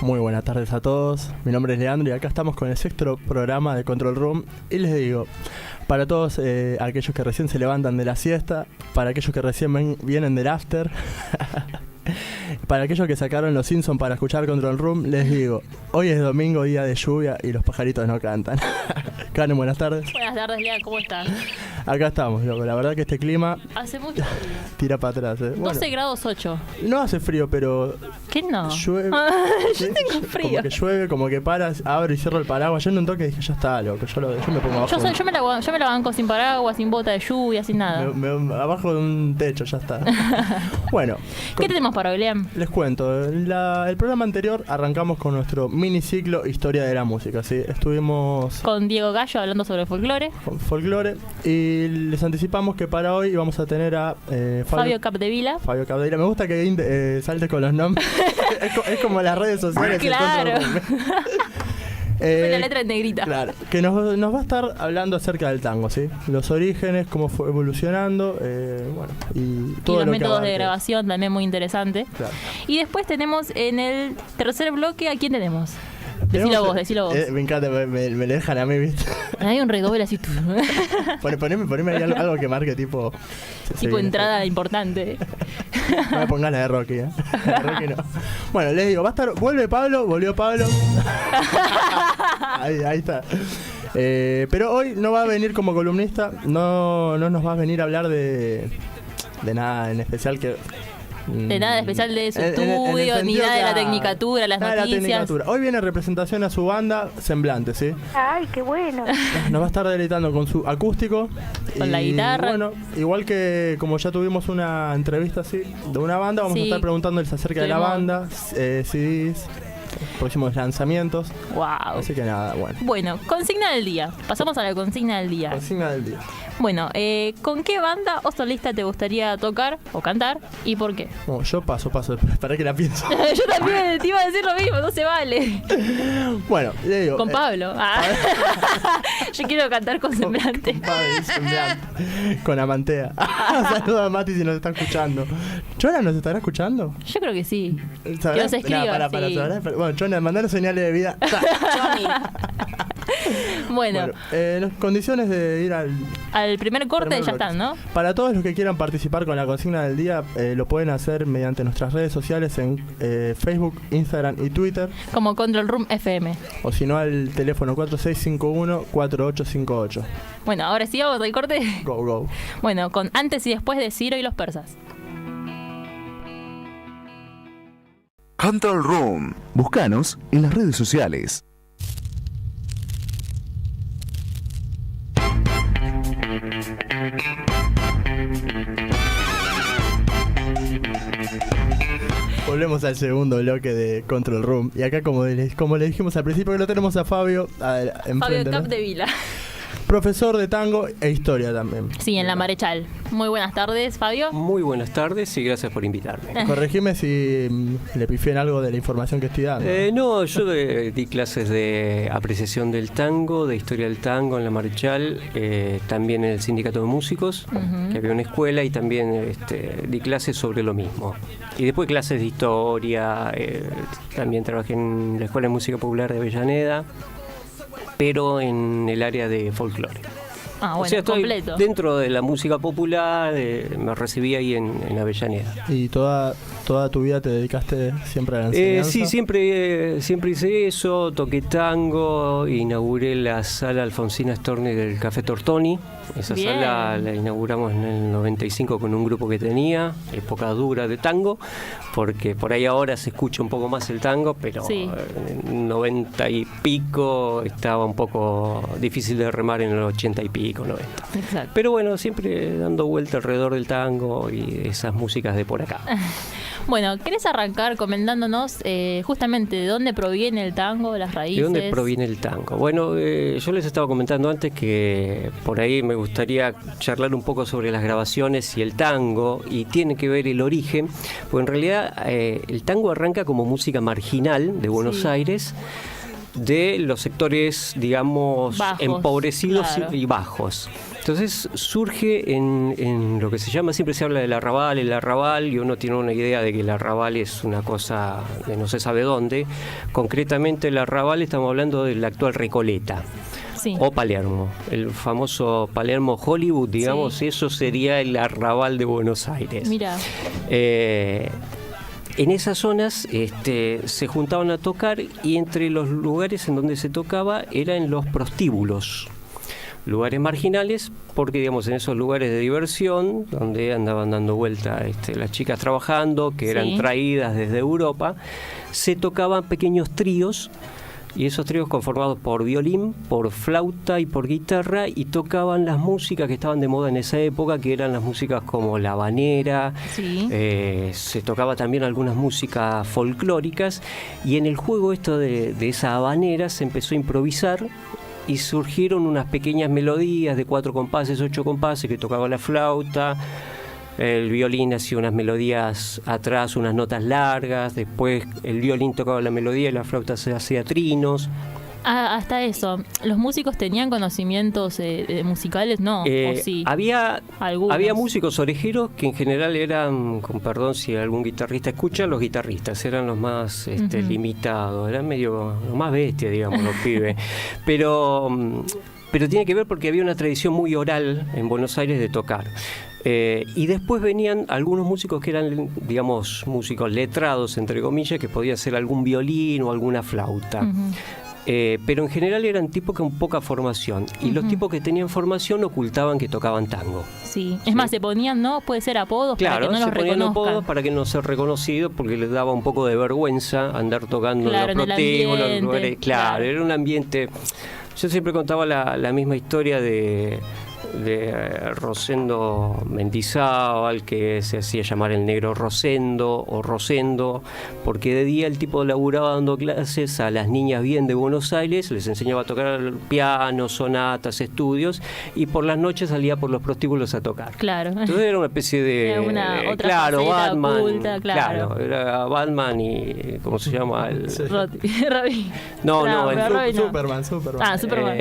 Muy buenas tardes a todos, mi nombre es Leandro y acá estamos con el sexto programa de Control Room y les digo, para todos aquellos que recién se levantan de la siesta, para aquellos que recién vienen del after, para aquellos que sacaron los Simpsons para escuchar Control Room, les digo, hoy es domingo, día de lluvia y los pajaritos no cantan. Karen, buenas tardes. Buenas tardes, Lea, ¿cómo estás? Acá estamos, loco. La verdad que este clima Hace mucho frío. tira para atrás. 12 grados 8. No hace frío, pero ¿Qué no? llueve. Yo tengo frío. Como que llueve, como que paras, abro y cierro el paraguas. Yo en un toque dije, ya está, loco. Yo me pongo abajo. Yo me la banco sin paraguas, sin bota de lluvia, sin nada. Abajo de un techo, ya está. Bueno. ¿Qué tenemos para hoy, Lea? Les cuento. El programa anterior arrancamos con nuestro miniciclo Historia de la Música. ¿Sí? Estuvimos con Diego Gallo hablando sobre folclore. Con folclore. Y les anticipamos que para hoy vamos a tener a Fabio Capdevila. Fabio Capdevila. Me gusta que salte con los nombres. es como las redes sociales. Claro. La letra en negrita. Claro. Que nos va a estar hablando acerca del tango, ¿sí? Los orígenes, cómo fue evolucionando, bueno, y todo los lo métodos que de grabación también muy interesante. Claro. Y después tenemos en el tercer bloque, ¿a quién tenemos? Decilo vos. Me encanta, me le dejan a mí, ¿viste? Hay un redoble así. Poneme ahí algo que marque tipo... Tipo entrada importante. No me pongas la de Rocky, ¿eh? La de Rocky no. Bueno, les digo, volvió Pablo. Ahí está. Pero hoy no va a venir como columnista, no nos va a venir a hablar de nada en especial que... De nada especial de su estudio, ni nada de la tecnicatura, las noticias. Hoy viene representación a su banda Semblante, ¿sí? ¡Ay, qué bueno! Nos va a estar deleitando con su acústico. Con la guitarra. Bueno, igual que como ya tuvimos una entrevista así de una banda, vamos a estar preguntándoles acerca de la banda, CDs, próximos lanzamientos. Wow. Así que nada, bueno. Bueno, consigna del día. Pasamos a la consigna del día. Consigna del día. Bueno, ¿con qué banda o solista te gustaría tocar o cantar y por qué? Bueno, yo paso, para que la pienso. Yo también te iba a decir lo mismo, no se vale. Bueno, le digo. Con Pablo. Yo quiero cantar con Semblante. Con Pablo y Semblante. Con Amantea. Saludos a Mati si nos está escuchando. ¿Chona nos estará escuchando? Yo creo que sí. ¿Sabrá? Que nos escriba. Sí. Bueno, Chona, mandar señales de vida. Bueno, condiciones de ir al primer corte ya están, ¿no? Para todos los que quieran participar con la consigna del día, lo pueden hacer mediante nuestras redes sociales en Facebook, Instagram y Twitter. Como Control Room FM. O si no, al teléfono 4651-4858. Bueno, ahora sí vamos al corte. Go. Bueno, con antes y después de Ciro y los persas. Control Room. Búscanos en las redes sociales. Volvemos al segundo bloque de Control Room. Y acá, como le dijimos al principio, que lo tenemos a Fabio Fabio Capdevila. Profesor de tango e historia también. Sí, en La Marechal. Muy buenas tardes, Fabio. Muy buenas tardes y gracias por invitarme. Corregime si le pifié en algo de la información que estoy dando. No, yo di clases de apreciación del tango, de historia del tango en La Marechal, también en el Sindicato de Músicos, que había una escuela, y también di clases sobre lo mismo. Y después clases de historia, también trabajé en la Escuela de Música Popular de Avellaneda, pero en el área de folclore. Bueno, o sea, estoy completo. Dentro de la música popular, me recibí ahí en Avellaneda. ¿Y toda tu vida te dedicaste siempre a la enseñanza? Sí, siempre hice eso, toqué tango, inauguré la sala Alfonsina Storni del Café Tortoni. Esa Bien. sala la inauguramos en el 95 con un grupo que tenía, época dura de tango, porque por ahí ahora se escucha un poco más el tango, pero sí. En 90 y pico estaba un poco difícil de remar en el 80 y pico, 90. Exacto. Pero bueno, siempre dando vuelta alrededor del tango y esas músicas de por acá. Bueno, ¿querés arrancar comentándonos justamente de dónde proviene el tango, las raíces? ¿De dónde proviene el tango? Bueno, yo les estaba comentando antes que por ahí me gustaría charlar un poco sobre las grabaciones y el tango, y tiene que ver el origen, porque en realidad el tango arranca como música marginal de Buenos Aires, de los sectores, digamos, bajos, empobrecidos claro. y bajos. Entonces surge en lo que se llama, siempre se habla del arrabal, el arrabal, y uno tiene una idea de que el arrabal es una cosa de no se sabe dónde. Concretamente el arrabal estamos hablando de la actual Recoleta. Sí. O Palermo, el famoso Palermo Hollywood, digamos, sí. Eso sería el arrabal de Buenos Aires. Mira. En esas zonas se juntaban a tocar, y entre los lugares en donde se tocaba era en los prostíbulos, lugares marginales, porque digamos en esos lugares de diversión donde andaban dando vuelta las chicas trabajando, que eran traídas desde Europa, se tocaban pequeños tríos. Y esos tríos conformados por violín, por flauta y por guitarra, y tocaban las músicas que estaban de moda en esa época, que eran las músicas como la habanera, se tocaba también algunas músicas folclóricas, y en el juego de esa habanera se empezó a improvisar, y surgieron unas pequeñas melodías de 4 compases, 8 compases, que tocaba la flauta. El violín hacía unas melodías atrás, unas notas largas, después el violín tocaba la melodía y la flauta se hacía trinos. Hasta eso, ¿los músicos tenían conocimientos musicales? No, ¿o sí? Había músicos orejeros que en general eran, con perdón si algún guitarrista escucha, los guitarristas eran los más limitados, eran medio los más bestias, digamos, los pibes. Pero tiene que ver porque había una tradición muy oral en Buenos Aires de tocar. Y después venían algunos músicos que eran, digamos, músicos letrados, entre comillas, que podían ser algún violín o alguna flauta. Pero en general eran tipos con poca formación. Y los tipos que tenían formación ocultaban que tocaban tango. Sí, es más, se ponían, ¿no? Puede ser apodos, claro, para que no los reconozcan. Apodos para que no ser reconocidos, porque les daba un poco de vergüenza andar tocando en los prostíbulos, los lugares. Claro, era un ambiente. Yo siempre contaba la misma historia de Rosendo Mendizábal, que se hacía llamar el negro Rosendo o Rosendo, porque de día el tipo laburaba dando clases a las niñas bien de Buenos Aires, les enseñaba a tocar piano, sonatas, estudios, y por las noches salía por los prostíbulos a tocar. Claro. Entonces era una especie de otra Batman, oculta, claro. Era Batman y ¿cómo se llama? Robin. Superman. Ah, Superman.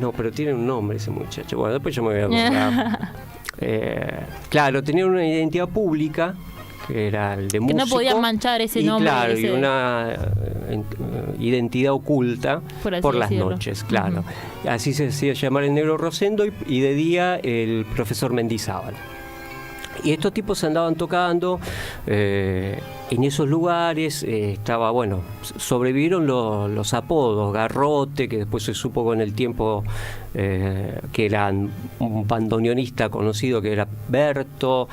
No, pero tiene un nombre ese muchacho. Bueno, después yo me voy a acordar. Claro, tenía una identidad pública, que era el de músico. Que no podían manchar ese nombre. Claro, y una identidad oculta por las noches, claro. Así se hacía llamar el negro Rosendo, y de día el profesor Mendizábal. Y estos tipos andaban tocando en esos lugares. Sobrevivieron los apodos, Garrote, que después se supo con el tiempo que era un bandoneonista conocido, que era Berto,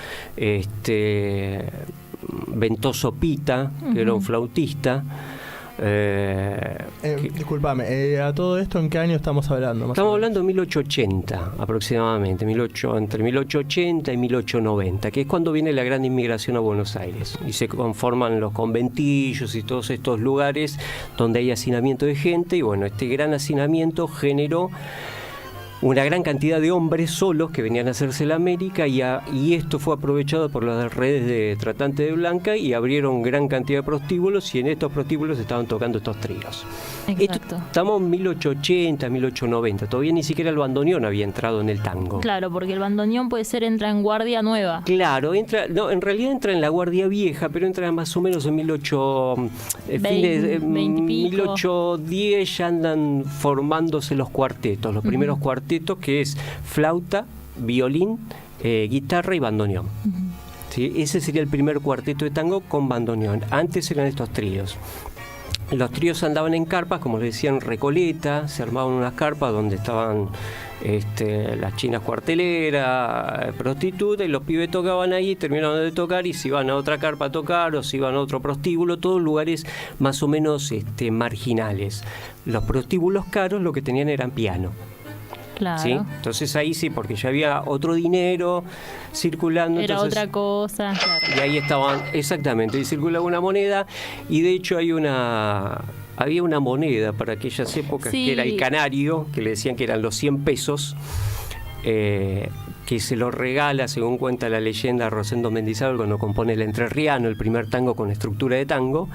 Ventoso Pita, que era un flautista. Disculpame, a todo esto, ¿en qué año estamos hablando? Estamos hablando de 1880 aproximadamente, entre 1880 y 1890, que es cuando viene la gran inmigración a Buenos Aires y se conforman los conventillos y todos estos lugares donde hay hacinamiento de gente. Y bueno, este gran hacinamiento generó una gran cantidad de hombres solos que venían a hacerse la América, y esto fue aprovechado por las redes de tratantes de blanca, y abrieron gran cantidad de prostíbulos, y en estos prostíbulos estaban tocando estos tríos. Exacto. Estamos en 1880, 1890, todavía ni siquiera el bandoneón había entrado en el tango. Claro, porque el bandoneón entra en guardia nueva. Claro, en realidad entra en la guardia vieja, pero entra más o menos en 1810, ya andan formándose los cuartetos, los primeros cuartetos, que es flauta, violín, guitarra y bandoneón. ¿Sí? Ese sería el primer cuarteto de tango con bandoneón. Antes eran estos tríos. Los tríos andaban en carpas, como les decían, Recoleta, se armaban unas carpas donde estaban las chinas cuarteleras, prostitutas, y los pibes tocaban ahí, terminaban de tocar y se iban a otra carpa a tocar, o se iban a otro prostíbulo, todos lugares más o menos marginales. Los prostíbulos caros lo que tenían eran piano. Claro. ¿Sí? Entonces ahí sí, porque ya había otro dinero circulando. Era otra cosa, claro. Y ahí estaban, exactamente, y circulaba una moneda, y de hecho había una moneda para aquellas épocas, que era el canario, que le decían que eran los 100 pesos, que se lo regala, según cuenta la leyenda, a Rosendo Mendizábal cuando compone el Entrerriano, el primer tango con estructura de tango,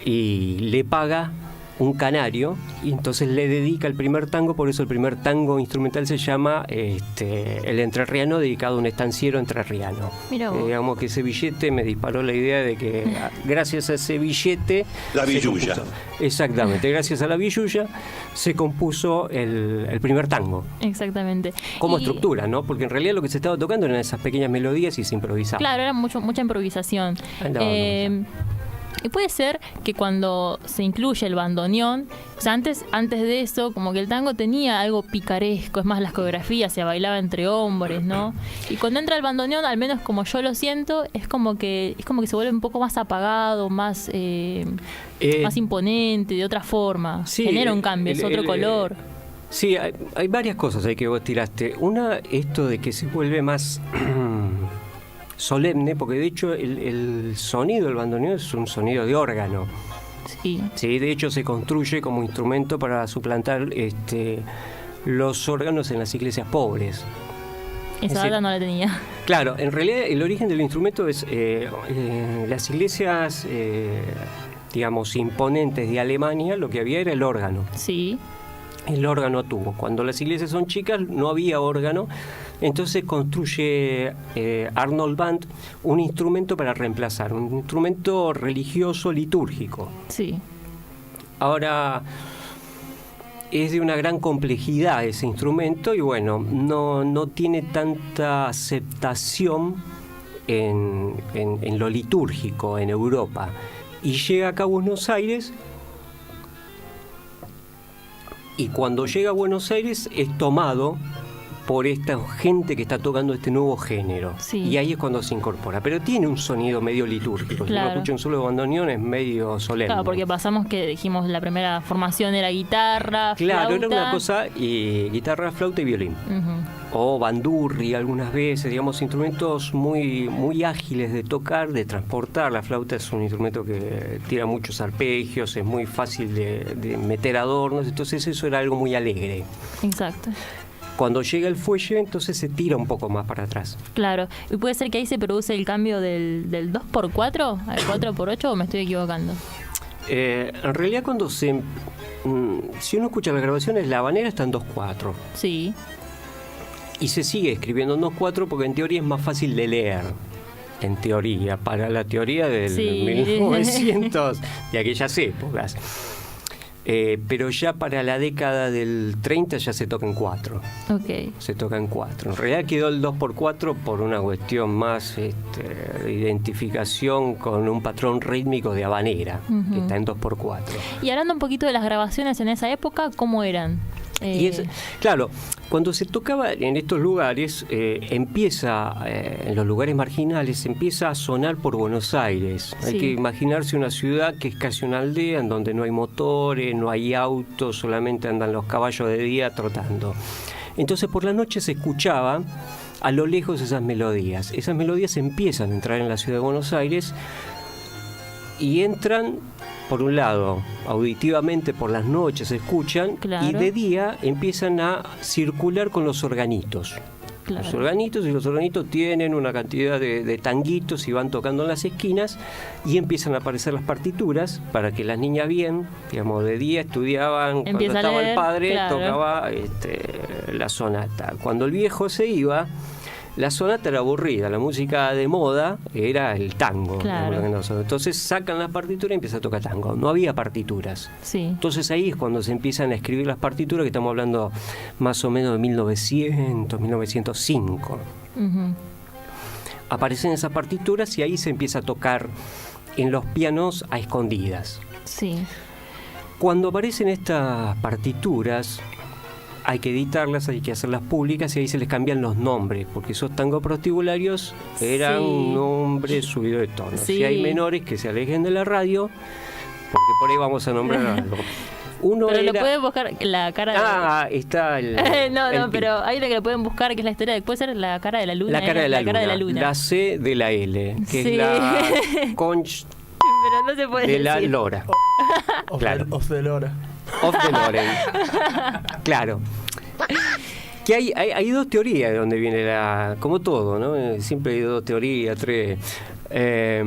y le paga un canario, y entonces le dedica el primer tango, por eso el primer tango instrumental se llama El Entrerriano, dedicado a un estanciero entrerriano. Mira vos. Digamos que ese billete me disparó la idea de que gracias a ese billete... La billulla. Exactamente, gracias a la billulla se compuso el primer tango. Exactamente. Como Y- estructura, ¿no? Porque en realidad lo que se estaba tocando eran esas pequeñas melodías y se improvisaba. Claro, era mucha improvisación. Andaba Y puede ser que cuando se incluye el bandoneón, o sea, antes de eso, como que el tango tenía algo picaresco, es más, las coreografías se bailaba entre hombres, ¿no? Y cuando entra el bandoneón, al menos como yo lo siento, es como que se vuelve un poco más apagado, más imponente, de otra forma. Sí, Genera un cambio, es otro color. Sí, hay varias cosas ahí que vos tiraste. Una, esto de que se vuelve más solemne, porque de hecho el sonido del bandoneón es un sonido de órgano. Sí. Sí, de hecho se construye como instrumento para suplantar los órganos en las iglesias pobres. Esa Sí. data no la tenía. Claro, en realidad el origen del instrumento es las iglesias, digamos, imponentes de Alemania, lo que había era el órgano. Sí. El órgano tubo. Cuando las iglesias son chicas no había órgano, entonces construye Arnold Band un instrumento para reemplazar, un instrumento religioso litúrgico. Sí. Ahora, es de una gran complejidad ese instrumento y bueno, no tiene tanta aceptación en lo litúrgico en Europa. Y llega acá a Buenos Aires. Y cuando llega a Buenos Aires es tomado por esta gente que está tocando este nuevo género. Sí. Y ahí es cuando se incorpora. Pero tiene un sonido medio litúrgico. Si Claro. uno escucha un solo de bandoneón es medio solemne. Claro, porque pasamos que dijimos la primera formación era guitarra, Claro, flauta. era una cosa, y guitarra, flauta y violín. Ujú. O bandurri algunas veces, digamos, instrumentos muy, muy ágiles de tocar, de transportar. La flauta es un instrumento que tira muchos arpegios, es muy fácil de meter adornos, entonces eso era algo muy alegre. Exacto. Cuando llega el fuelle, entonces se tira un poco más para atrás. Claro. ¿Y puede ser que ahí se produce el cambio del 2x4 al 4x8 o me estoy equivocando? En realidad si uno escucha las grabaciones, la habanera está en 2/4. Sí. Y se sigue escribiendo en 2/4 porque en teoría es más fácil de leer. En teoría, para la teoría del Sí. 1900, de aquellas épocas. Pero ya para la década del 30 ya se toca en 4. Ok. Se toca en 4. En realidad quedó el 2x4 por una cuestión más de identificación con un patrón rítmico de habanera, Ujú. que está en 2x4. Y hablando un poquito de las grabaciones en esa época, ¿cómo eran? Y claro, cuando se tocaba en estos lugares, empieza, en los lugares marginales, empieza a sonar por Buenos Aires. Hay Sí. que imaginarse una ciudad que es casi una aldea, en donde no hay motores, no hay autos, solamente andan los caballos de día trotando. Entonces por la noche se escuchaba a lo lejos esas melodías. Esas melodías empiezan a entrar en la ciudad de Buenos Aires y entran, por un lado, auditivamente por las noches se escuchan, Claro. y de día empiezan a circular con los organitos. Claro. Los organitos tienen una cantidad de tanguitos y van tocando en las esquinas y empiezan a aparecer las partituras para que las niñas bien, digamos, de día estudiaban, Empieza cuando a estaba leer, el padre claro. tocaba la sonata. Cuando el viejo se iba, la sonata era aburrida, la música de moda era el tango. Claro. Entonces sacan la partitura y empieza a tocar tango. No había partituras. Sí. Entonces ahí es cuando se empiezan a escribir las partituras, que estamos hablando más o menos de 1900, 1905. Ujú. Aparecen esas partituras y ahí se empieza a tocar en los pianos a escondidas. Sí. Cuando aparecen estas partituras, hay que editarlas, hay que hacerlas públicas y ahí se les cambian los nombres, porque esos tangos prostibularios eran Sí. nombres subidos de tono. Sí. Si hay menores que se alejen de la radio, porque por ahí vamos a nombrar algo. Uno Pero era... lo pueden buscar la cara de... Ah, está el... no, el pi- pero hay una que lo pueden buscar, que es la historia de... Puede ser la cara de la luna. La cara de la, cara luna, de la luna. la C de la L, que Sí. es la conch Pero no se puede de la decir. lora. Of Claro. the Lora. Of the Loren. Claro. Que hay dos teorías de dónde viene como todo, ¿no? Siempre hay dos teorías, tres. De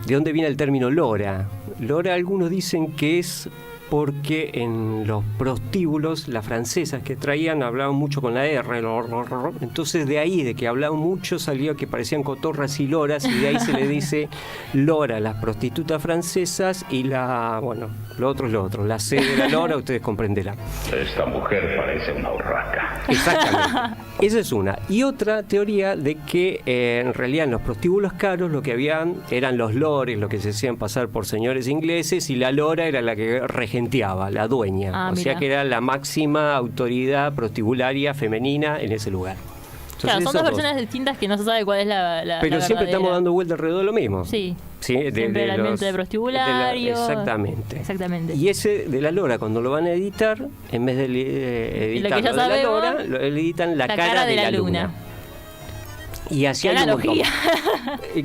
dónde viene el término lora. Lora, algunos dicen que es porque en los prostíbulos las francesas que traían hablaban mucho con la R, entonces de ahí, de que hablaban mucho, salió que parecían cotorras y loras, y de ahí se le dice lora a las prostitutas francesas, y lo otro es lo otro, la C de la lora, ustedes comprenderán. Esta mujer parece una urraca. Exactamente. Esa es una. Y otra teoría de que en realidad en los prostíbulos caros lo que habían eran los lores, lo que se hacían pasar por señores ingleses, y la lora era la que regenteaba, la dueña. Sea que era la máxima autoridad prostibularia femenina en ese lugar. Entonces, claro, son dos versiones distintas que no se sabe cuál es la pero la siempre verdadera. estamos dando vuelta alrededor de lo mismo. Sí. Siempre el ambiente de prostibulario. Exactamente. Y ese de la lora, cuando lo van a editar, en vez de editar ya lo de la sabemos, lora, lo editan la cara de la luna. Y así hay un montón.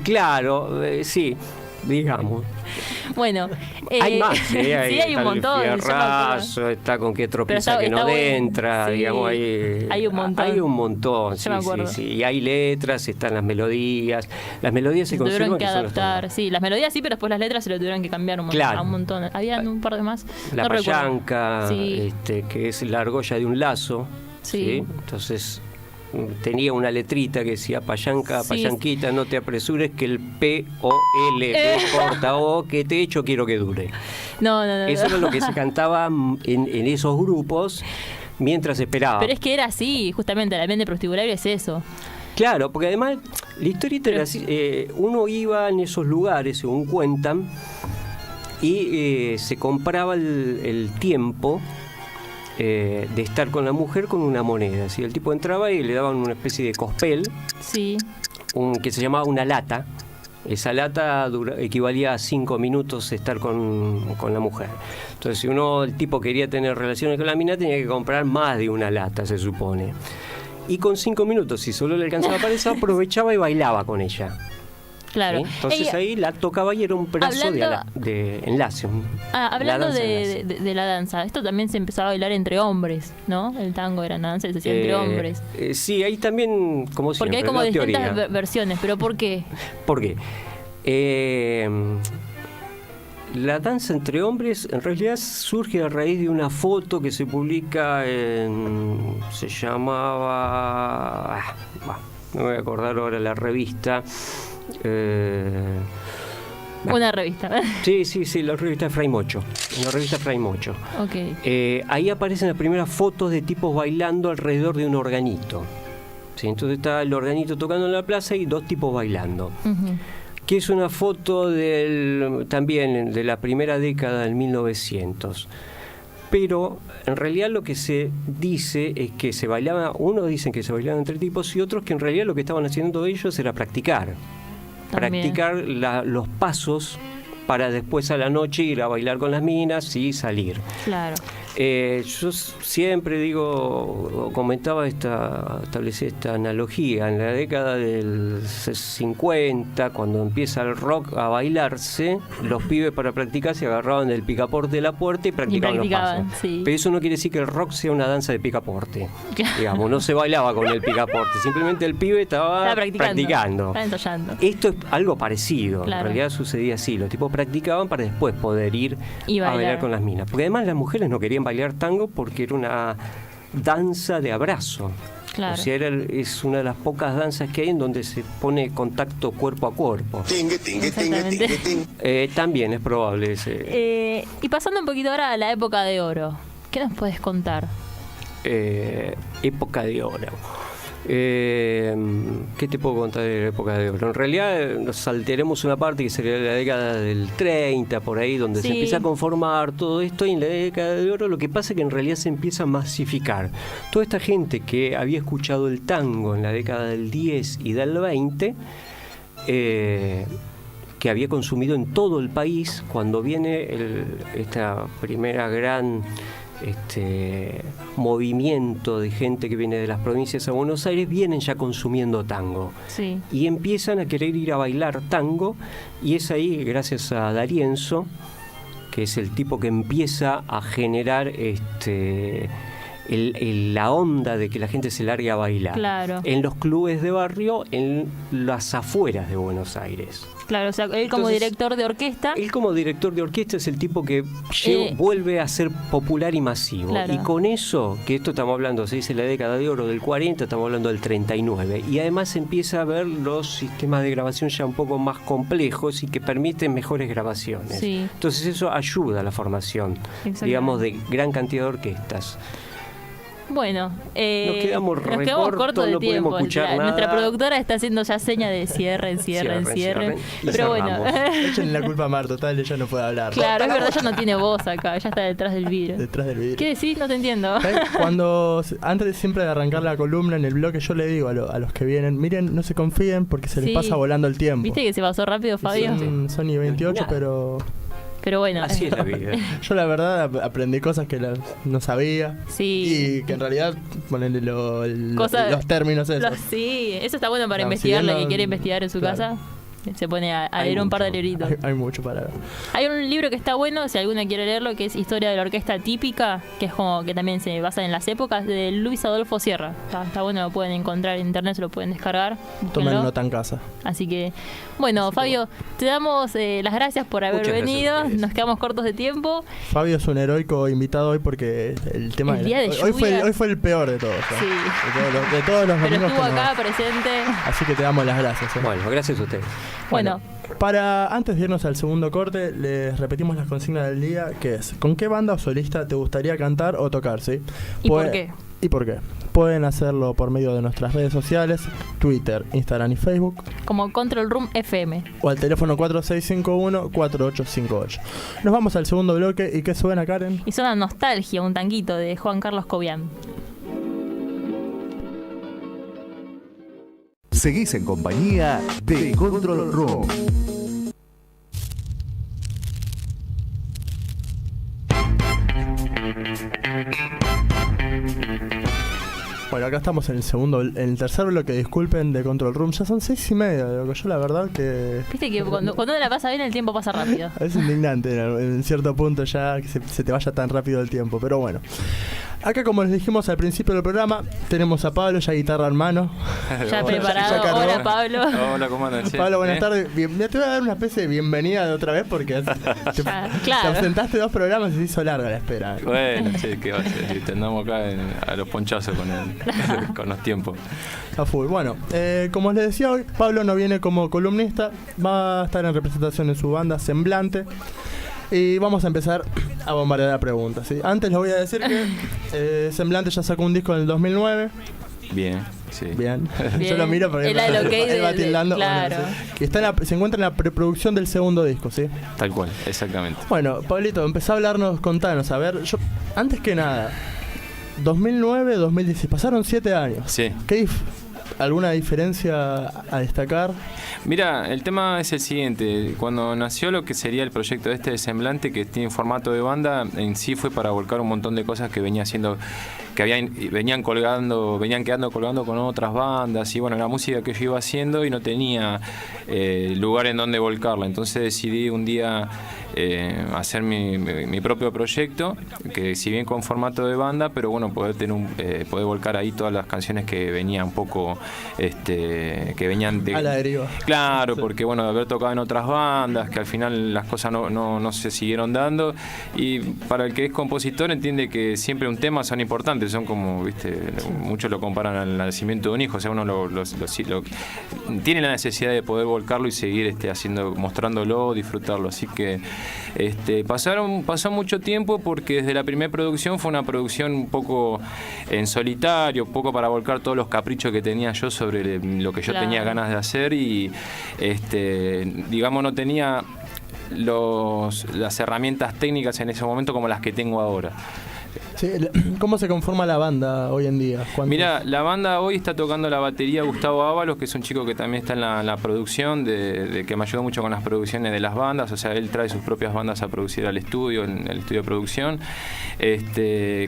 Claro, sí, digamos. Bueno, hay más, sí, hay un montón. El fierrazo, está con qué tropieza que no entra, sí, digamos, hay un montón. Hay un montón, sí, sí. Y hay letras, están las melodías. Las melodías se tuvieron que adaptar, sí, las melodías sí, pero después las letras se lo tuvieron que cambiar un montón. Claro. A un montón. Habían un par de más. La payanca, sí. Que es la argolla de un lazo. Sí. Entonces tenía una letrita que decía payanca, payanquita, no te apresures que el P-O-L corta O que te echo quiero que dure. No. Eso era lo que se cantaba en esos grupos mientras esperaba. Pero es que era así, justamente, el ambiente prostibulario es eso. Claro, porque además la historieta era así, uno iba en esos lugares, según cuentan, y se compraba el tiempo de estar con la mujer con una moneda. ¿Sí? El tipo entraba y le daban una especie de cospel, sí, que se llamaba una lata. Esa lata equivalía a 5 minutos de estar con la mujer. Entonces, si el tipo quería tener relaciones con la mina, tenía que comprar más de una lata, se supone. Y con 5 minutos, si solo le alcanzaba para eso, aprovechaba y bailaba con ella. Claro. ¿Sí? Entonces ahí la tocaba y era un pedazo de enlace. Hablando de la danza, esto también se empezó a bailar entre hombres, ¿no? El tango era una danza que se hacía entre hombres. Sí, ahí también, como siempre, porque hay como distintas teoría. Versiones, pero ¿por qué? ¿Por qué? La danza entre hombres en realidad surge a raíz de una foto que se publica se llamaba... no me voy a acordar ahora la revista. Una revista. Sí, la revista Fray Mocho. La revista Fray Mocho. Okay. Ahí aparecen las primeras fotos de tipos bailando alrededor de un organito. ¿Sí? Entonces está el organito tocando en la plaza y dos tipos bailando. Uh-huh. Que es una foto también de la primera década del 1900. Pero en realidad lo que se dice es que se bailaba, unos dicen que se bailaban entre tipos y otros que en realidad lo que estaban haciendo ellos era practicar. También. Practicar los pasos para después a la noche ir a bailar con las minas y salir. Claro. Yo siempre establecí esta analogía. En la década del 50, cuando empieza el rock a bailarse, los pibes para practicar se agarraban del picaporte de la puerta y practicaban los pasos. Sí. Pero eso no quiere decir que el rock sea una danza de picaporte. Digamos, no se bailaba con el picaporte, simplemente el pibe estaba practicando. Estaba ensayando. Esto es algo parecido. Claro. En realidad sucedía así. Los tipos practicaban para después poder ir a bailar con las minas. Porque además las mujeres no querían bailar tango porque era una danza de abrazo. Claro. O sea, es una de las pocas danzas que hay en donde se pone contacto cuerpo a cuerpo. También es probable ese. Y pasando un poquito ahora a la época de oro, ¿qué nos puedes contar? Época de oro. ¿Qué te puedo contar de la época de oro? En realidad nos saltaremos una parte que sería la década del 30, por ahí, donde se empieza a conformar todo esto, y en la década de oro lo que pasa es que en realidad se empieza a masificar. Toda esta gente que había escuchado el tango en la década del 10 y del 20, que había consumido en todo el país, cuando viene esta primera gran... movimiento de gente que viene de las provincias a Buenos Aires, vienen ya consumiendo tango. Sí. Y empiezan a querer ir a bailar tango, y es ahí, gracias a D'Arienzo, que es el tipo que empieza a generar la onda de que la gente se largue a bailar. Claro. En los clubes de barrio, en las afueras de Buenos Aires. Claro, o sea, él como Entonces, director de orquesta. Él como director de orquesta es el tipo que vuelve a ser popular y masivo. Claro. Y con eso, que esto estamos hablando, se dice la década de oro del 40, estamos hablando del 39. Y además empieza a ver los sistemas de grabación ya un poco más complejos y que permiten mejores grabaciones. Sí. Entonces eso ayuda a la formación, digamos, de gran cantidad de orquestas. Bueno, nos quedamos cortos de no tiempo. podemos escuchar nada. Nuestra productora está haciendo ya seña de cierren. Y Pero bueno. Echen la culpa a Mar, total, ella no puede hablar. Claro, es verdad, ella no tiene voz acá, ella está detrás del vidrio. Detrás del vidrio. ¿Qué decís? No te entiendo. Antes siempre de arrancar la columna en el bloque, yo le digo a los que vienen, miren, no se confíen porque se les pasa volando el tiempo. ¿Viste que se pasó rápido, Fabio? Son y 28, pero bueno. Así es la vida. Yo la verdad aprendí cosas que no sabía. Sí. Y que en realidad ponen los términos esos. Sí, eso está bueno para investigar, la que quiere investigar en su casa. Se pone a leer un par de libritos. Hay mucho para ver. Hay un libro que está bueno, si alguna quiere leerlo, que es Historia de la Orquesta Típica, que es como que también se basa en las épocas, de Luis Adolfo Sierra. Está bueno, lo pueden encontrar en internet, se lo pueden descargar. Tomen nota en casa. Así que, bueno, Fabio, te damos las gracias por haber venido. Nos quedamos cortos de tiempo. Fabio es un heroico invitado hoy porque el tema día de hoy fue el peor de todos. Sí. De todos los Pero domingos. estuvo acá presente. Así que te damos las gracias. Bueno, gracias a ustedes. Bueno, antes de irnos al segundo corte, les repetimos las consignas del día, que es: ¿con qué banda o solista te gustaría cantar o tocar? ¿Sí? ¿Y por qué? ¿Y por qué? Pueden hacerlo por medio de nuestras redes sociales, Twitter, Instagram y Facebook, como Control Room FM, o al teléfono 4651-4858. Nos vamos al segundo bloque. ¿Y qué suena, Karen? Y suena Nostalgia, un tanguito de Juan Carlos Cobian. Seguís en compañía de Control Room. Bueno, acá estamos en el tercer bloque, disculpen, de Control Room. Ya son 6:30, loco. Yo la verdad que... Viste que cuando uno la pasa bien, el tiempo pasa rápido. Es indignante en cierto punto ya que se te vaya tan rápido el tiempo, pero bueno. Acá, como les dijimos al principio del programa, tenemos a Pablo ya guitarra en mano. Ya preparado. Hola, Pablo. Hola, ¿cómo andan? Pablo, buenas tardes. Me te voy a dar una especie de bienvenida de otra vez porque te ausentaste 2 programas y se hizo larga la espera. Bueno, sí, ¿qué va a ser? Te andamos acá a los ponchazos con los tiempos. A full. Bueno, como les decía hoy, Pablo no viene como columnista, va a estar en representación en su banda Semblante. Y vamos a empezar a bombardear la pregunta, ¿sí? Antes les voy a decir que Semblante ya sacó un disco en el 2009. Bien, sí. Bien. Yo lo miro porque él va tildando. Claro. Bueno, sí. Que se encuentra en la preproducción del segundo disco, ¿sí? Tal cual, exactamente. Bueno, Pablito, empezá a hablarnos, contanos. A ver, antes que nada, 2009, 2016, pasaron 7 años. Sí. ¿Alguna diferencia a destacar? Mira, el tema es el siguiente. Cuando nació lo que sería el proyecto de Semblante, que tiene formato de banda, en sí fue para volcar un montón de cosas que venía haciendo, que venían quedando colgando con otras bandas, y bueno, la música que yo iba haciendo y no tenía lugar en donde volcarla. Entonces decidí un día hacer mi propio proyecto, que si bien con formato de banda, pero bueno, poder volcar ahí todas las canciones que venían un poco que venían de... A la deriva. Claro, porque bueno, de haber tocado en otras bandas, que al final las cosas no se siguieron dando, y para el que es compositor entiende que siempre un tema son importantes, son como, viste, muchos lo comparan al nacimiento de un hijo, o sea, uno tiene la necesidad de poder volcarlo y seguir mostrándolo, disfrutarlo, así que pasó mucho tiempo, porque desde la primera producción fue una producción un poco en solitario, un poco para volcar todos los caprichos que tenía yo sobre lo que yo tenía ganas de hacer, y digamos no tenía las herramientas técnicas en ese momento como las que tengo ahora. Sí, ¿cómo se conforma la banda hoy en día? Mira, la banda hoy está tocando la batería Gustavo Ábalos, que es un chico que también está en la producción, que me ayudó mucho con las producciones de las bandas, o sea, él trae sus propias bandas a producir al estudio, en el estudio de producción.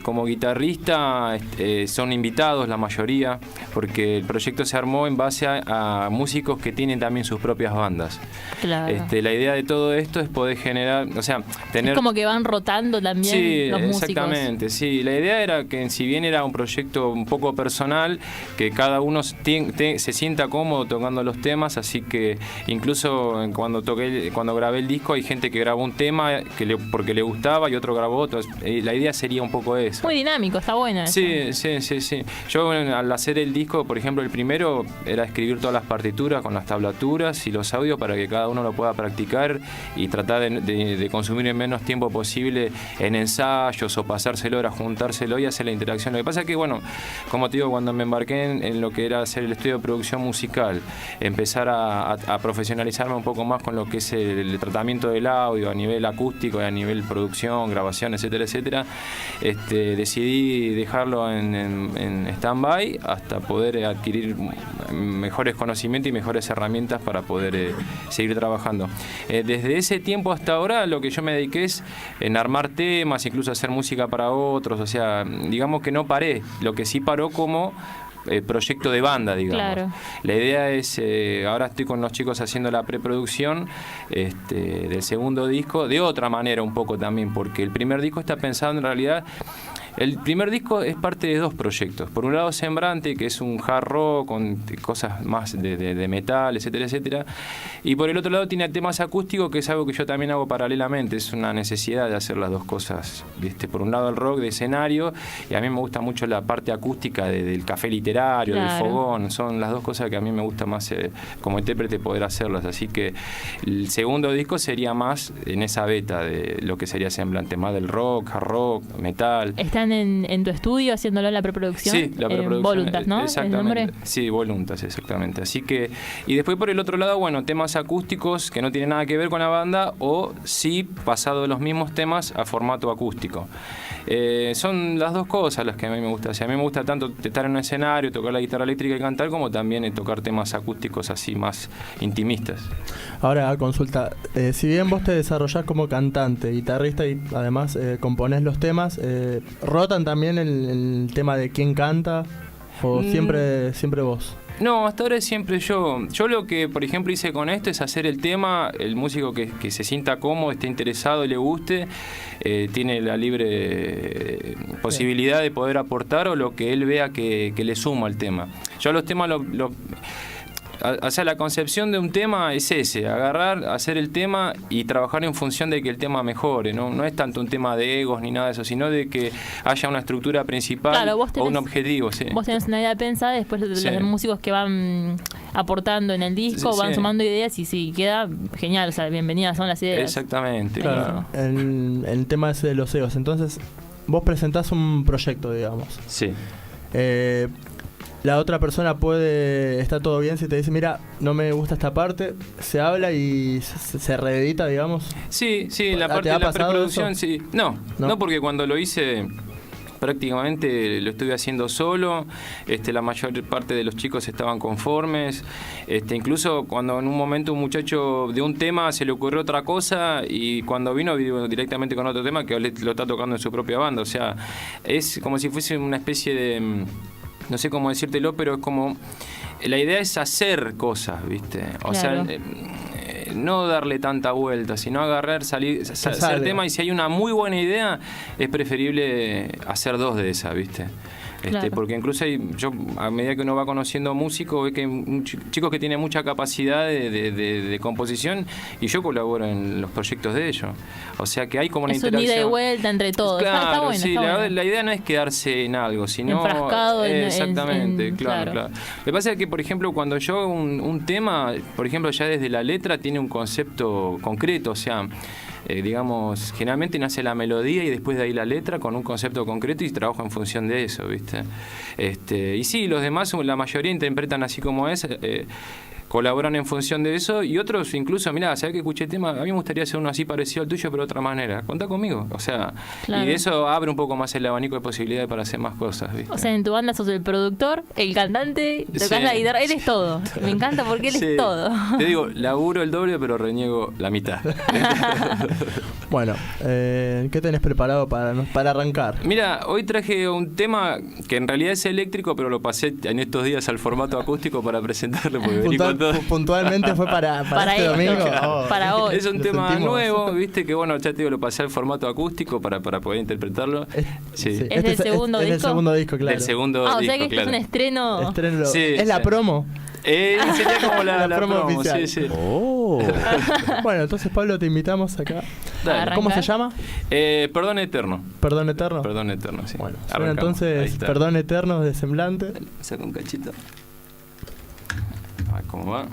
Como guitarrista son invitados la mayoría, porque el proyecto se armó en base a músicos que tienen también sus propias bandas. Claro. La idea de todo esto es poder generar, o sea, tener... Es como que van rotando también los músicos. Exactamente, sí, la idea era que si bien era un proyecto un poco personal, que cada uno se sienta cómodo tocando los temas, así que incluso cuando grabé el disco hay gente que grabó un tema porque le gustaba y otro grabó otro. La idea sería un poco eso. Muy dinámico, está buena. Sí. Yo al hacer el disco, por ejemplo, el primero era escribir todas las partituras con las tablaturas y los audios para que cada uno lo pueda practicar y tratar de consumir el menos tiempo posible en ensayos o pasárselo, era juntárselo y hacer la interacción. Lo que pasa es que, bueno, como te digo, cuando me embarqué en lo que era hacer el estudio de producción musical, empezar a profesionalizarme un poco más con lo que es el tratamiento del audio a nivel acústico y a nivel producción, grabación, etcétera, etcétera, decidí dejarlo en stand-by hasta poder adquirir mejores conocimientos y mejores herramientas para poder seguir trabajando. Desde ese tiempo hasta ahora lo que yo me dediqué es en armar temas, incluso hacer música para otros, o sea, digamos que no paré, lo que sí paró como proyecto de banda, digamos. Claro. La idea es, ahora estoy con los chicos haciendo la preproducción del segundo disco, de otra manera un poco también, porque el primer disco está pensado en realidad. El primer disco es parte de dos proyectos. Por un lado, Sembrante, que es un hard rock con cosas más de metal, etcétera, etcétera. Y por el otro lado tiene temas acústicos, que es algo que yo también hago paralelamente. Es una necesidad de hacer las dos cosas. Por un lado el rock de escenario, y a mí me gusta mucho la parte acústica del café literario, del fogón. Son las dos cosas que a mí me gusta más como intérprete poder hacerlas. Así que el segundo disco sería más en esa beta de lo que sería Sembrante, más del rock, hard rock, metal. ¿Están en tu estudio haciéndolo la preproducción? Sí, la preproducción. Voluntas, ¿no? Exactamente. ¿El nombre? Sí, Voluntas, exactamente. Así que, y después por el otro lado, bueno, temas acústicos que no tienen nada que ver con la banda, o sí pasado los mismos temas a formato acústico. Son las dos cosas las que a mí me gusta. O sea, a mí me gusta tanto estar en un escenario, tocar la guitarra eléctrica y cantar, como también tocar temas acústicos así más intimistas. Ahora, consulta, si bien vos te desarrollás como cantante, guitarrista y además componés los temas, ¿rotan también el tema de quién canta o siempre vos? No, hasta ahora es siempre yo. Yo lo que, por ejemplo, hice con esto es hacer el tema, el músico que se sienta cómodo, esté interesado, le guste, tiene la libre posibilidad de poder aportar o lo que él vea que le suma al tema. Yo los temas o sea, la concepción de un tema es agarrar, hacer el tema y trabajar en función de que el tema mejore, ¿no? No es tanto un tema de egos ni nada de eso, sino de que haya una estructura principal o un objetivo. Sí. Vos tenés una idea pensada, después los músicos que van aportando en el disco van sumando ideas y si queda genial, o sea, bienvenidas son las ideas. Exactamente. Claro. El tema ese de los egos. Entonces, vos presentás un proyecto, digamos. Sí. La otra persona está todo bien si te dice, mira, no me gusta esta parte, se habla y se reedita, digamos. Sí, la parte de la preproducción, sí. No, porque cuando lo hice prácticamente lo estuve haciendo solo, la mayor parte de los chicos estaban conformes, incluso cuando en un momento un muchacho de un tema se le ocurrió otra cosa y cuando vino directamente con otro tema que lo está tocando en su propia banda, o sea, es como si fuese una especie de... No sé cómo decírtelo, pero es como... La idea es hacer cosas, ¿viste? O sea, no darle tanta vuelta, sino agarrar, hacer tema, y si hay una muy buena idea, es preferible hacer dos de esas, ¿viste? Porque incluso yo, a medida que uno va conociendo músicos, ve que hay chicos que tienen mucha capacidad de composición y yo colaboro en los proyectos de ellos. O sea que hay como una interacción. Es un ida y vuelta entre todos. Claro, está bueno, sí, está bueno. La idea no es quedarse en algo, sino... Enfrascado exactamente, claro. Lo que pasa es que, por ejemplo, cuando yo hago un tema, por ejemplo, ya desde la letra tiene un concepto concreto, o sea... digamos, generalmente nace la melodía y después de ahí la letra con un concepto concreto y trabajo en función de eso, ¿viste? Y sí, los demás, la mayoría interpretan así como es, colaboran en función de eso y otros incluso, mirá, ¿sabés que escuché el tema? A mí me gustaría hacer uno así parecido al tuyo, pero de otra manera. Contá conmigo. O sea, y eso abre un poco más el abanico de posibilidades para hacer más cosas, ¿viste? O sea, en tu banda sos el productor, el cantante, tocás la guitarra, él es todo. Me encanta porque él es todo. Te digo, laburo el doble, pero reniego la mitad. Bueno, ¿qué tenés preparado para arrancar? Mira, hoy traje un tema que en realidad es eléctrico, pero lo pasé en estos días al formato acústico para presentarlo, porque vení con puntualmente fue para este esto, domingo. para hoy. Es un Lo tema sentimos. nuevo, viste, que bueno, ya te digo, lo pasé al formato acústico para poder interpretarlo. Sí. Sí. ¿Es del segundo es del disco? segundo disco, claro. Del segundo o sea disco, que esto claro. es un estreno. Estreno. Sí, es la sí. promo. Sería como la promo promo, oficial. sí. Oh. Bueno, entonces Pablo, te invitamos acá. Dale. ¿Cómo se Arrancar. llama? Perdón eterno. Perdón Eterno. Perdón eterno, sí. Bueno, suena Arrancamos. Ahí entonces está. Perdón Eterno de Semblante. Saca un cachito. A ver cómo va.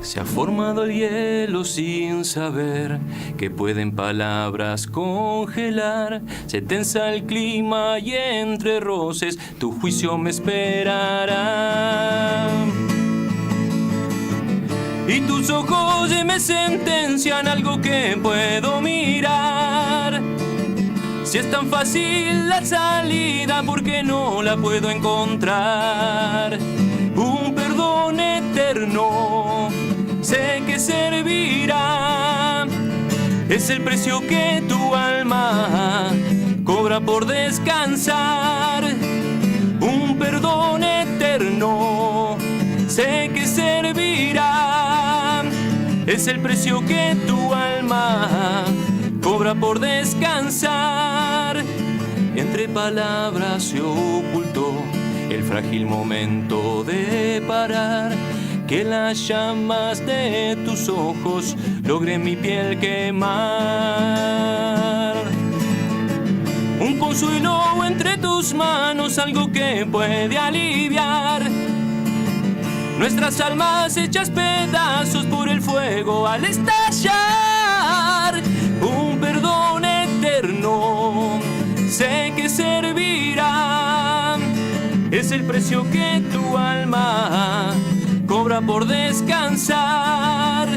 Se ha formado el hielo sin saber que pueden palabras congelar. Se tensa el clima y entre roces tu juicio me esperará. Y tus ojos me sentencian algo que puedo mirar. Si es tan fácil la salida, ¿por qué no la puedo encontrar? Un perdón eterno, sé que servirá. Es el precio que tu alma cobra por descansar. Un perdón eterno, sé que servirá. Es el precio que tu alma cobra por descansar. Entre palabras se ocultó el frágil momento de parar. Que las llamas de tus ojos logren mi piel quemar. Un consuelo entre tus manos, algo que puede aliviar nuestras almas hechas pedazos por el fuego al estallar. Un perdón eterno, sé que servirá. Es el precio que tu alma cobra por descansar.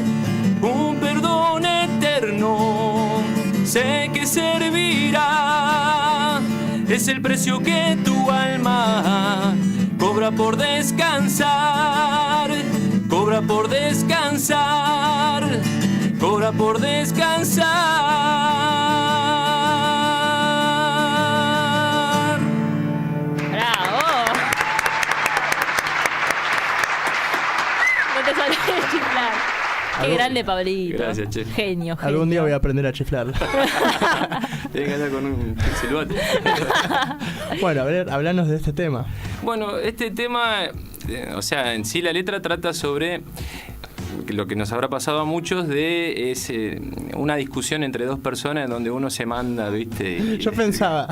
Un perdón eterno, sé que servirá. Es el precio que tu alma cobra por descansar. Cobra por descansar. Cobra por descansar. ¡Bravo! No te sale de chiflar. Qué grande, Pablito. Gracias, che. Genio, genio. Algún día voy a aprender a chiflar. Tienes que andar con un silbato. Bueno, a ver, hablanos de este tema. Bueno, este tema, o sea, en sí la letra trata sobre lo que nos habrá pasado a muchos de una discusión entre dos personas en donde uno se manda, ¿viste? Y- Yo pensaba,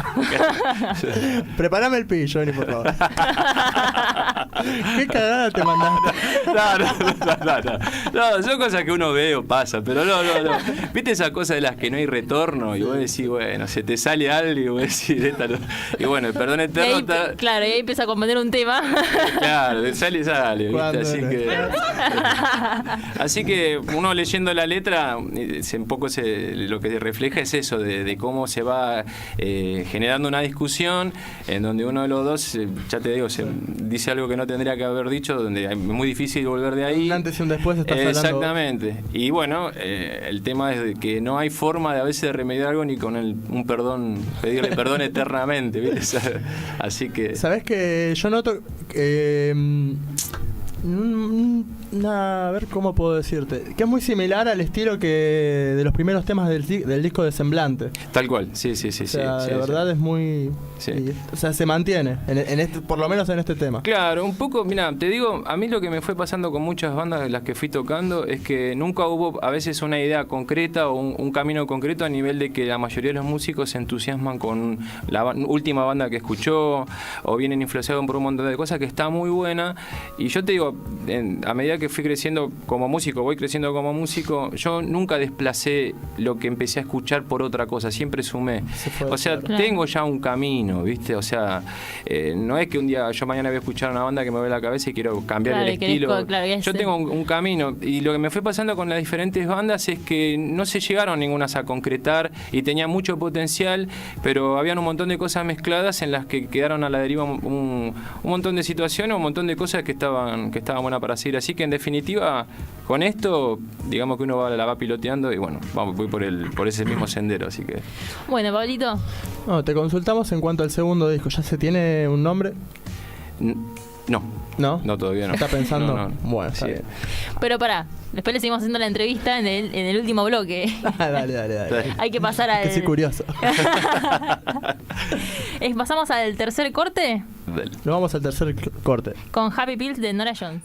prepárame el pillo, vení, por favor. ¿Qué cagada te mandaste? No, son cosas que uno ve o pasa, pero no. ¿Viste esas cosas de las que no hay retorno? Y vos decís, bueno, se te sale algo y vos decís, esta no. Y bueno, el perdón Y eterno ahí, está... claro, y ahí empieza a componer un tema. Claro, sale, ¿viste? ¿Cuándo Así no? que... Así que uno leyendo la letra, un poco lo que refleja es eso, de cómo se va generando una discusión en donde uno de los dos, ya te digo, se dice algo que no tendría que haber dicho, donde es muy difícil volver de ahí. Un antes y un después estás hablando. Exactamente. Y bueno, el tema es de que no hay forma de a veces de remediar algo ni con un perdón, pedirle perdón eternamente, ¿viste? Así que... ¿Sabés que yo noto a ver cómo puedo decirte? Que es muy similar al estilo que de los primeros temas del disco de Semblante. Tal cual, sí. O sea, la verdad es muy... Sí. O sea, se mantiene, en este, por lo menos en este tema. Claro, un poco, mira, te digo, a mí lo que me fue pasando con muchas bandas de las que fui tocando es que nunca hubo a veces una idea concreta o un camino concreto a nivel de que la mayoría de los músicos se entusiasman con la última banda que escuchó o vienen influenciados por un montón de cosas que está muy buena. Y yo te digo, a medida que fui creciendo como músico, voy creciendo como músico, yo nunca desplacé lo que empecé a escuchar por otra cosa, siempre sumé. O sea, Claro. tengo ya un camino, ¿viste? O sea, no es que un día yo mañana voy a escuchar una banda que me ve la cabeza y quiero cambiar Claro, el y querés estilo. claro, ya Yo sé. tengo un camino y lo que me fue pasando con las diferentes bandas es que no se llegaron ningunas a concretar y tenía mucho potencial, pero habían un montón de cosas mezcladas en las que quedaron a la deriva un montón de situaciones, un montón de cosas que estaban buenas para seguir. Así que en definitiva, con esto, digamos que uno la va piloteando y bueno, voy por ese mismo sendero, así que... Bueno, Pablito, No, te consultamos en cuanto al segundo disco. ¿Ya se tiene un nombre? No, todavía no. ¿Está pensando? No. Bueno, está Sí. bien. Pero pará, después le seguimos haciendo la entrevista en el último bloque. Dale. Hay que pasar al... Que soy curioso. ¿Pasamos al tercer corte? Dale. Nos vamos al tercer corte. Con Happy Pills de Nora Jones.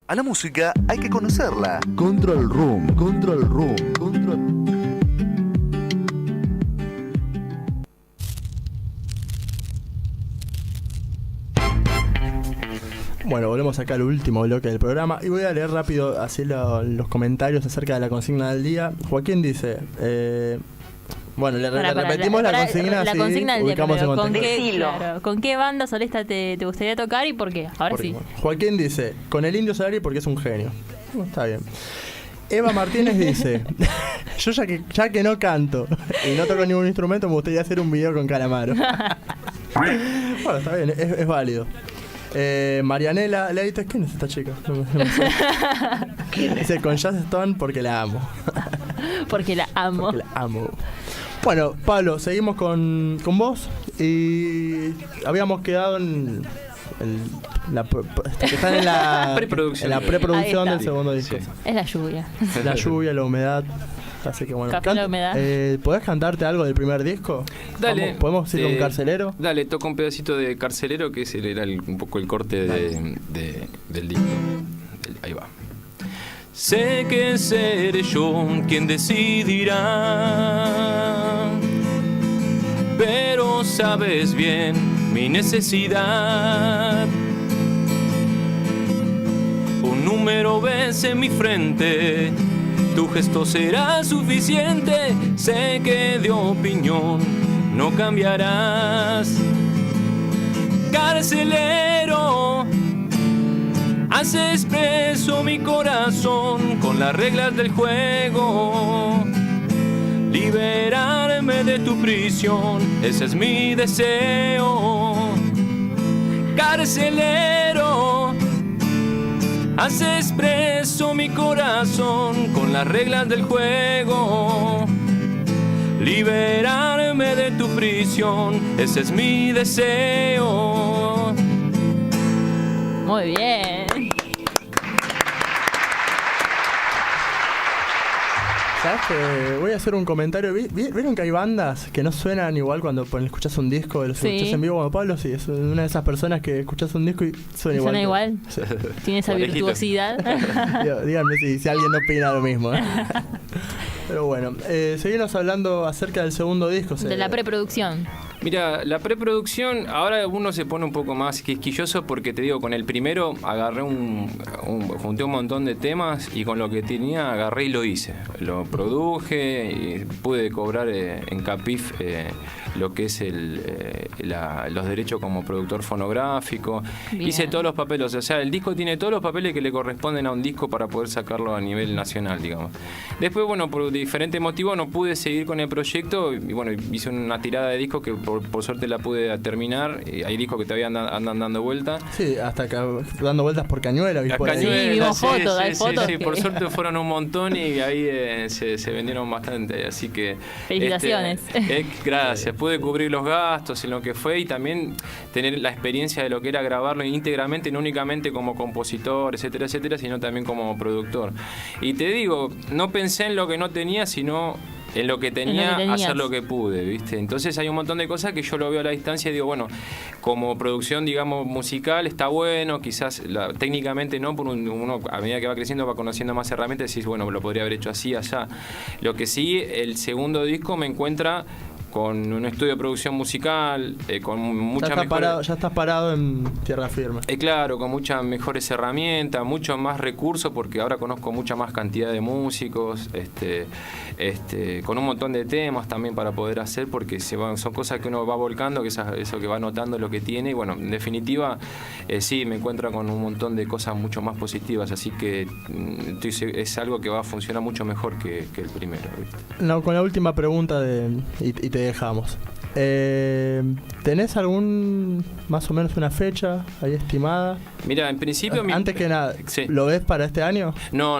A la música hay que conocerla. Control Room. Bueno, volvemos acá al último bloque del programa y voy a leer rápido así los comentarios acerca de la consigna del día. Joaquín dice, bueno, le repetimos la consigna, la así consigna del día, ubicamos en ¿con contexto. ¿con qué banda solista te gustaría tocar y por qué? Ahora sí. Joaquín dice, con el Indio Solari porque es un genio. Está bien. Eva Martínez dice, yo ya que no canto y no toco ningún instrumento, me gustaría hacer un video con Calamaro. Bueno, está bien, es válido. Marianela Leites, ¿quién es esta chica? No sé. Dice, con Jazz Stone porque la amo. Porque la amo. Porque la amo. Bueno, Pablo, seguimos con vos y habíamos quedado en que están en la preproducción del segundo disco. Sí. Es la lluvia. La lluvia, la humedad. Así que bueno. Café la humedad. ¿Podés cantarte algo del primer disco? Dale. ¿Podemos ir con Carcelero? Dale, toco un pedacito de Carcelero, que ese era un poco el corte del disco. Ahí va. Sé que seré yo quien decidirá, pero sabes bien mi necesidad. Un número ves en mi frente, tu gesto será suficiente. Sé que de opinión no cambiarás. Carcelero, haces preso mi corazón con las reglas del juego. Liberarme de tu prisión, ese es mi deseo. Carcelero, haces preso mi corazón con las reglas del juego. Liberarme de tu prisión, ese es mi deseo. Muy bien. ¿Sabes qué? Voy a hacer un comentario. ¿Vieron que hay bandas que no suenan igual cuando escuchás un disco? Los escuchás en vivo, como Pablo, sí, es una de esas personas que escuchás un disco y suena igual. ¿Suena igual? Sí. Tiene esa virtuosidad. Díganme si alguien no opina lo mismo. Pero bueno, seguimos hablando acerca del segundo disco. De la preproducción. Mira, la preproducción, ahora uno se pone un poco más quisquilloso porque te digo, con el primero agarré junté un montón de temas y con lo que tenía agarré y lo hice. Lo produje y pude cobrar en Capif lo que es los derechos como productor fonográfico. Bien. Hice todos los papeles, o sea, el disco tiene todos los papeles que le corresponden a un disco para poder sacarlo a nivel nacional, digamos. Después, bueno, por diferentes motivos no pude seguir con el proyecto y bueno, hice una tirada de discos que por suerte la pude terminar. Hay discos que todavía andan dando vueltas. Sí, hasta que dando vueltas por Cañuela. Sí, vimos fotos, hay fotos. Sí, por suerte fueron un montón y ahí se vendieron bastante, así que... Felicitaciones. Gracias, pude cubrir los gastos en lo que fue y también tener la experiencia de lo que era grabarlo íntegramente, no únicamente como compositor, etcétera, etcétera, sino también como productor. Y te digo, no pensé en lo que no tenía, sino en lo que tenía, hacer lo que pude, ¿viste? Entonces hay un montón de cosas que yo lo veo a la distancia y digo, bueno, como producción, digamos, musical está bueno, quizás técnicamente no, uno a medida que va creciendo va conociendo más herramientas y decís, bueno, lo podría haber hecho así, allá. Lo que sí, el segundo disco me encuentra con un estudio de producción musical, con muchas mejores... Ya estás parado en tierra firme. Claro, con muchas mejores herramientas, muchos más recursos, porque ahora conozco mucha más cantidad de músicos, con un montón de temas también para poder hacer, porque son cosas que uno va volcando, que eso que va notando lo que tiene, y bueno, en definitiva, sí, me encuentro con un montón de cosas mucho más positivas, así que es algo que va a funcionar mucho mejor que el primero, ¿viste? No, con la última pregunta y te dejamos. ¿Tenés más o menos una fecha ahí estimada? Mira, en principio... Antes que nada, sí. ¿Lo ves para este año? No.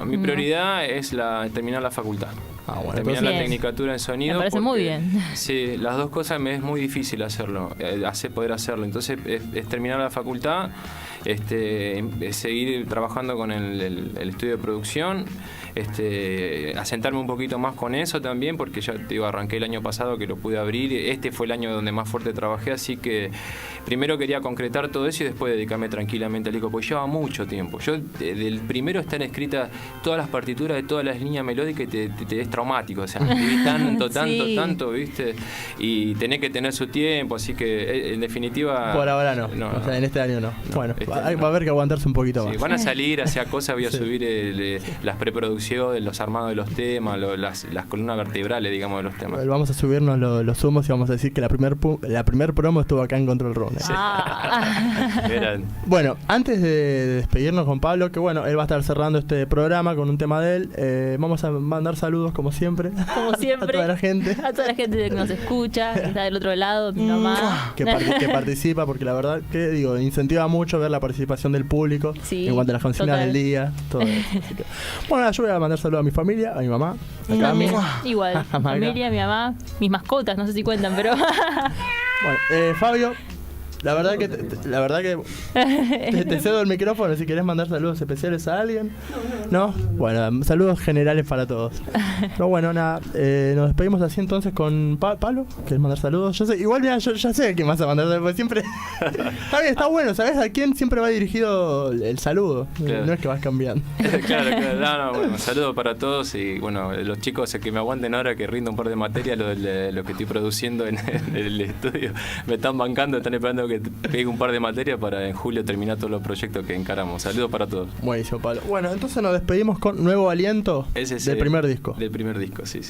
Mi prioridad es terminar la facultad. bueno, terminar entonces- la tecnicatura en sonido. Me parece muy bien. Sí, las dos cosas me es muy difícil hacerlo, poder hacerlo. Entonces es terminar la facultad, seguir trabajando con el estudio de producción, asentarme un poquito más con eso también, porque ya te digo, arranqué el año pasado que lo pude abrir. Este fue el año donde más fuerte trabajé, así que primero quería concretar todo eso y después dedicarme tranquilamente al disco, porque lleva mucho tiempo. Yo, del primero están escritas todas las partituras de todas las líneas melódicas y te es traumático, o sea, escribí Sí. tanto, ¿viste? Y tenés que tener su tiempo, así que en definitiva... Por ahora no. O sea, en este año no. Bueno, va a haber que aguantarse un poquito más. Sí, van a salir hacia cosas, voy a Sí. subir las preproducciones, los armados de los temas, las columnas vertebrales, digamos, de los temas. Vamos a subirnos los humos y vamos a decir que la primer promo estuvo acá en Control Room. Eran- Bueno, antes de despedirnos con Pablo, que bueno, él va a estar cerrando este programa con un tema de él, vamos a mandar saludos como siempre. Como siempre. A toda la gente. A toda la gente que nos escucha, que está del otro lado, mi mamá. Que participa, porque la verdad que digo, incentiva mucho ver la participación del público Sí, en cuanto a las consignas total. del día, todo eso. Así que, bueno, yo voy a mandar saludos a mi familia, a mi mamá, a Cami. También, igual, mi familia, mi mamá, mis mascotas, no sé si cuentan, pero Bueno, Fabio, la verdad que te cedo el micrófono si querés mandar saludos especiales a alguien. ¿No? Bueno, saludos generales para todos. Pero bueno, nada, nos despedimos así entonces con Pablo. ¿Querés mandar saludos? Yo sé, igual mira, yo ya sé a quién vas a mandar, porque siempre... Está bien, está bueno, ¿sabes a quién siempre va dirigido el saludo? Claro. No es que vas cambiando. claro. Bueno, un saludo para todos y bueno, los chicos que me aguanten ahora que rindo un par de materias, lo que estoy produciendo en el estudio, me están bancando, están esperando que pegue un par de materias para en julio terminar todos los proyectos que encaramos. Saludos para todos. Buenísimo, Pablo. Bueno, entonces nos despedimos con Nuevo Aliento del primer disco. Del primer disco, sí.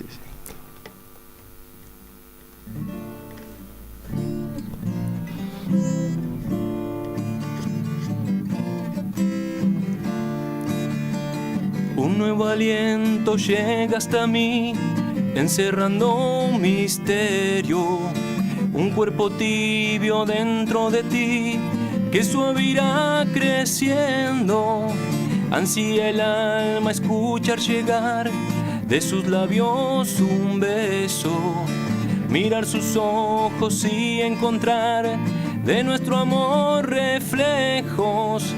Un nuevo aliento llega hasta mí, encerrando un misterio, un cuerpo tibio dentro de ti, que suave irá creciendo. Ansía el alma escuchar llegar de sus labios un beso, mirar sus ojos y encontrar de nuestro amor reflejos.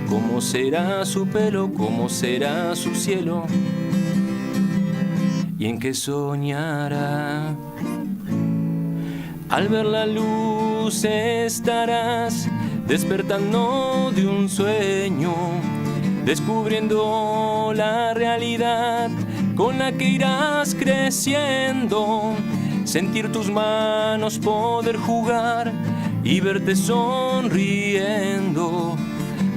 ¿Cómo será su pelo? ¿Cómo será su cielo? ¿Y en qué soñará? Al ver la luz estarás despertando de un sueño, descubriendo la realidad con la que irás creciendo. Sentir tus manos, poder jugar y verte sonriendo.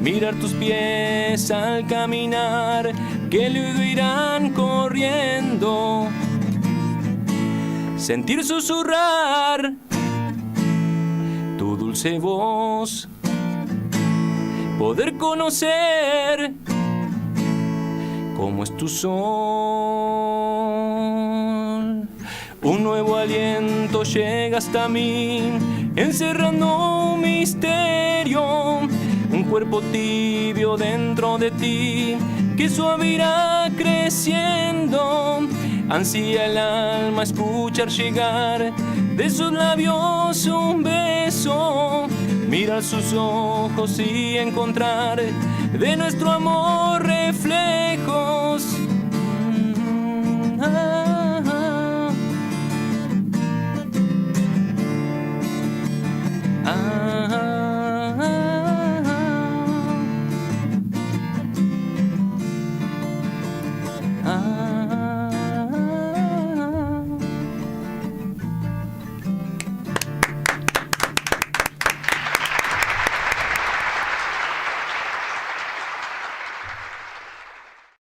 Mirar tus pies al caminar, que luego irán corriendo. Sentir susurrar tu dulce voz, poder conocer cómo es tu sol. Un nuevo aliento llega hasta mí, encerrando un misterio, un cuerpo tibio dentro de ti, que suave irá creciendo. Ansía el alma escuchar llegar de sus labios un beso, mirar sus ojos y encontrar de nuestro amor reflejos.